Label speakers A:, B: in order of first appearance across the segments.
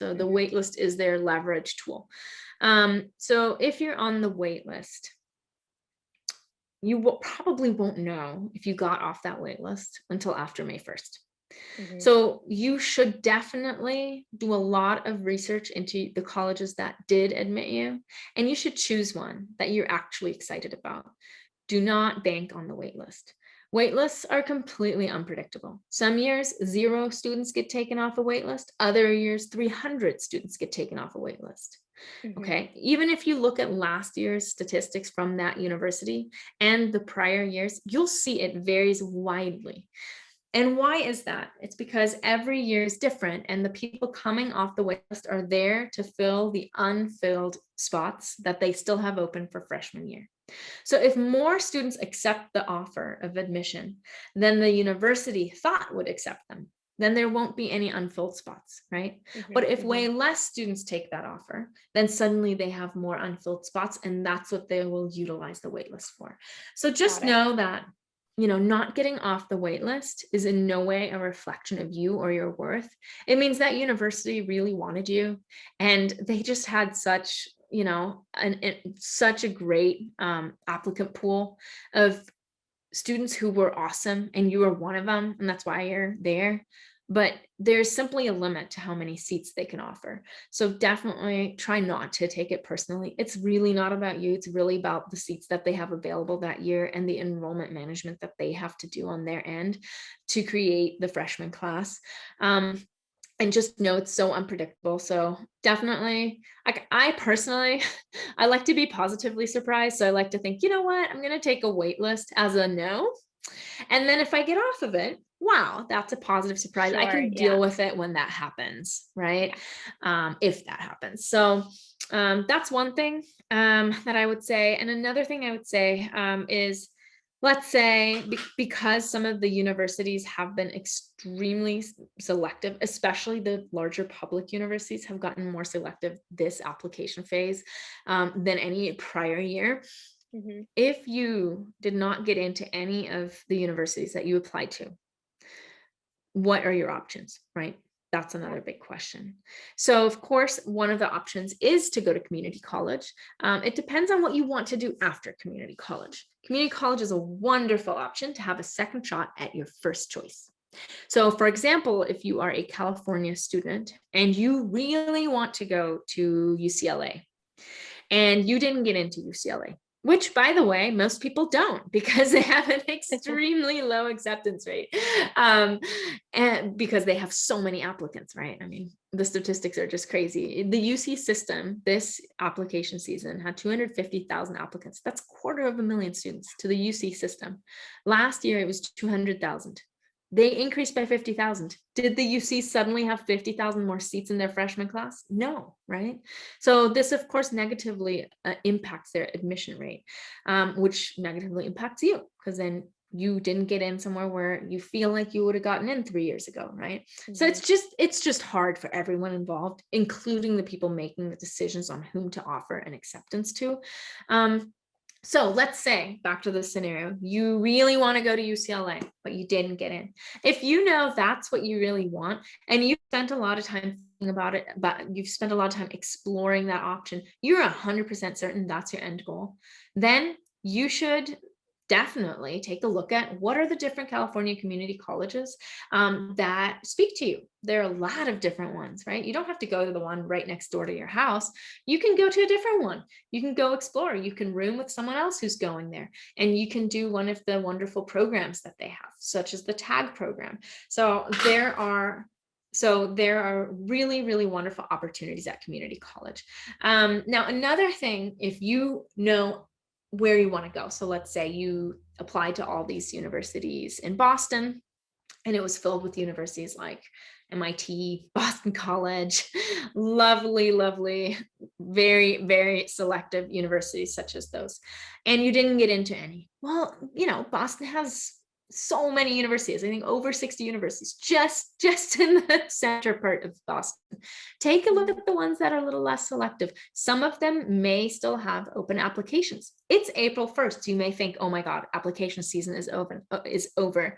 A: So the waitlist is their leverage tool. So if you're on the waitlist, you probably won't know if you got off that waitlist until after May 1st. So you should definitely do a lot of research into the colleges that did admit you, and you should choose one that you're actually excited about. Do not bank on the waitlist. Waitlists are completely unpredictable. Some years, 0 students get taken off a waitlist. Other years, 300 students get taken off a waitlist. Okay, even if you look at last year's statistics from that university and the prior years, you'll see it varies widely. And why is that? It's because every year is different, and the people coming off the waitlist are there to fill the unfilled spots that they still have open for freshman year. So if more students accept the offer of admission than the university thought would accept them, then there won't be any unfilled spots, right? But if way less students take that offer, then suddenly they have more unfilled spots, and that's what they will utilize the waitlist for. So just know that, not getting off the waitlist is in no way a reflection of you or your worth. It means that university really wanted you, and they just had such, such a great applicant pool of students who were awesome, and you were one of them, and that's why you're there. But there's simply a limit to how many seats they can offer. So definitely try not to take it personally. It's really not about you. It's really about the seats that they have available that year and the enrollment management that they have to do on their end to create the freshman class. And just know it's so unpredictable. So definitely, I personally, I like to be positively surprised. So I like to think, you know what, I'm going to take a wait list as a no. And then if I get off of it, wow, that's a positive surprise. I can deal with it when that happens, right? If that happens. So that's one thing that I would say. And another thing I would say is, let's say because some of the universities have been extremely selective, especially the larger public universities have gotten more selective this application phase than any prior year. If you did not get into any of the universities that you applied to, what are your options, right? That's another big question. So of course, one of the options is to go to community college. It depends on what you want to do after community college. Community college is a wonderful option to have a second shot at your first choice. So for example, if you are a California student and you really want to go to UCLA and you didn't get into UCLA, which by the way, most people don't because they have an extremely low acceptance rate and because they have so many applicants, right? I mean, the statistics are just crazy. The UC system, this application season had 250,000 applicants. That's 250,000 students to the UC system. Last year, it was 200,000. They increased by 50,000. Did the UC suddenly have 50,000 more seats in their freshman class? No, right? So this, of course, negatively impacts their admission rate, which negatively impacts you because then you didn't get in somewhere where you feel like you would have gotten in 3 years ago, right? So it's just hard for everyone involved, including the people making the decisions on whom to offer an acceptance to. So let's say, back to the scenario, you really want to go to UCLA, but you didn't get in. If you know that's what you really want, and you spent a lot of time thinking about it, but you've spent a lot of time exploring that option, you're 100% certain that's your end goal, then you should definitely take a look at what are the different California community colleges that speak to you. There are a lot of different ones, right? You don't have to go to the one right next door to your house. You can go to a different one. You can go explore. You can room with someone else who's going there, and you can do one of the wonderful programs that they have, such as the TAG program. So there are really, really wonderful opportunities at community college. Now, another thing, if you know where you want to go. So let's say you applied to all these universities in Boston and it was filled with universities like MIT, Boston College, lovely, lovely, very, very selective universities such as those. And you didn't get into any. Well, Boston has so many universities, I think over 60 universities, just in the center part of Boston. Take a look at the ones that are a little less selective. Some of them may still have open applications. It's April 1st. You may think, oh my God, application season is over.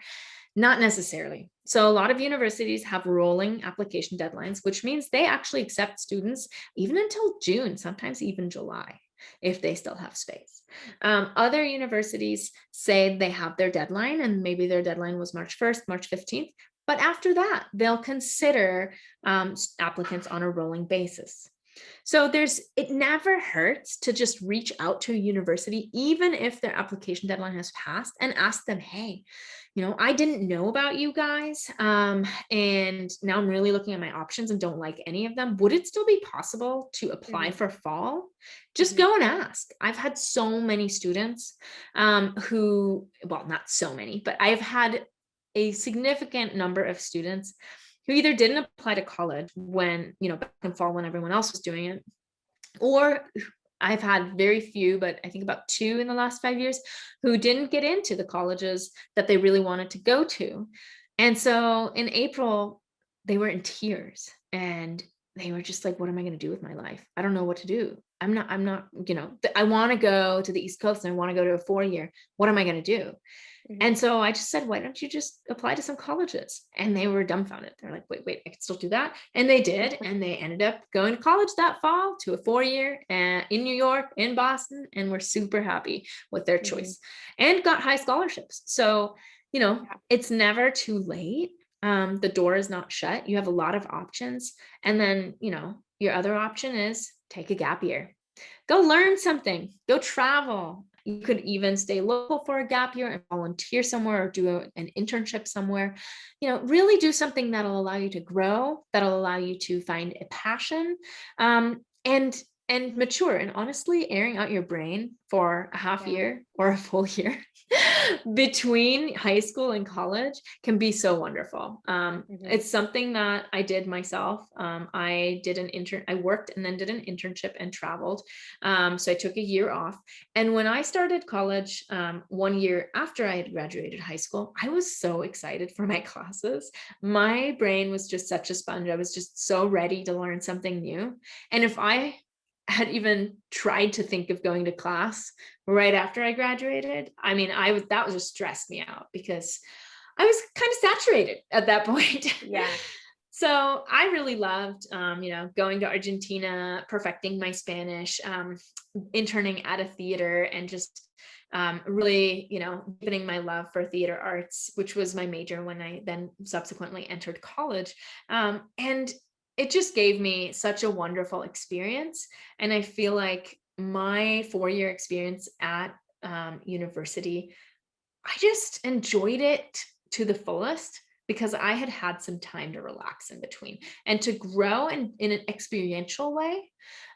A: Not necessarily. So a lot of universities have rolling application deadlines, which means they actually accept students even until June, sometimes even July, if they still have space. Other universities say they have their deadline, and maybe their deadline was March 1st, March 15th. But after that, they'll consider applicants on a rolling basis. So it never hurts to just reach out to a university, even if their application deadline has passed, and ask them, hey, I didn't know about you guys. And now I'm really looking at my options and don't like any of them. Would it still be possible to apply for fall? Just go and ask. I've had so many students who, well, not so many, but I've had a significant number of students who either didn't apply to college when, back in fall when everyone else was doing it, or I've had very few, but I think about 2 in the last 5 years who didn't get into the colleges that they really wanted to go to. And so in April, they were in tears and they were just like, what am I going to do with my life? I don't know what to do. I'm not, I want to go to the East Coast and I want to go to a 4-year. What am I going to do? And so I just said, why don't you just apply to some colleges? And they were dumbfounded. They're like, wait, I can still do that. And they did. And they ended up going to college that fall to a 4-year in New York, in Boston, and were super happy with their choice and got high scholarships. So, it's never too late. The door is not shut. You have a lot of options. And then, your other option is take a gap year. Go learn something, go travel. You could even stay local for a gap year and volunteer somewhere or do an internship somewhere. Really do something that'll allow you to grow, that'll allow you to find a passion, and mature. And honestly, airing out your brain for a half year or a full year between high school and college can be so wonderful. It's something that I did myself. I worked and then did an internship and traveled. So I took a year off. And when I started college, 1 year after I had graduated high school, I was so excited for my classes. My brain was just such a sponge. I was just so ready to learn something new. And if I had even tried to think of going to class right after I graduated, that was just stressed me out because I was kind of saturated at that point.
B: Yeah.
A: So I really loved, going to Argentina, perfecting my Spanish, interning at a theater, and just really, deepening my love for theater arts, which was my major when I then subsequently entered college. And it just gave me such a wonderful experience. And I feel like my 4-year experience at university, I just enjoyed it to the fullest because I had had some time to relax in between and to grow in an experiential way,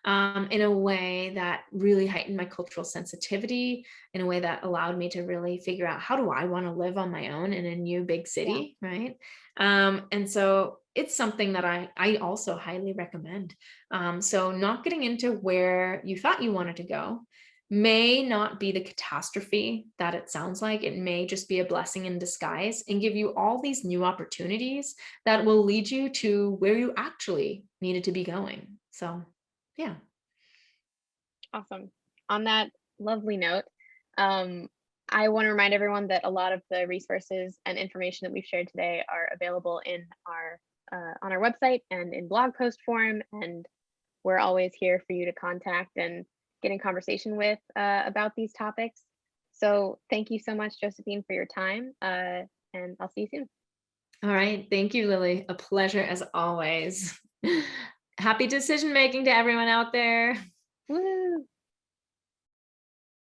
A: in a way that really heightened my cultural sensitivity, in a way that allowed me to really figure out, how do I want to live on my own in a new big city, right? And so it's something that I also highly recommend. So not getting into where you thought you wanted to go may not be the catastrophe that it sounds like. It may just be a blessing in disguise and give you all these new opportunities that will lead you to where you actually needed to be going. So, yeah.
B: Awesome. On that lovely note, I want to remind everyone that a lot of the resources and information that we've shared today are available in our on our website and in blog post form, and we're always here for you to contact and get in conversation with about these topics. So thank you so much, Josefine, for your time, and I'll see you soon.
A: All right. Thank you, Lily. A pleasure as always. Happy decision making to everyone out there.
B: Woo!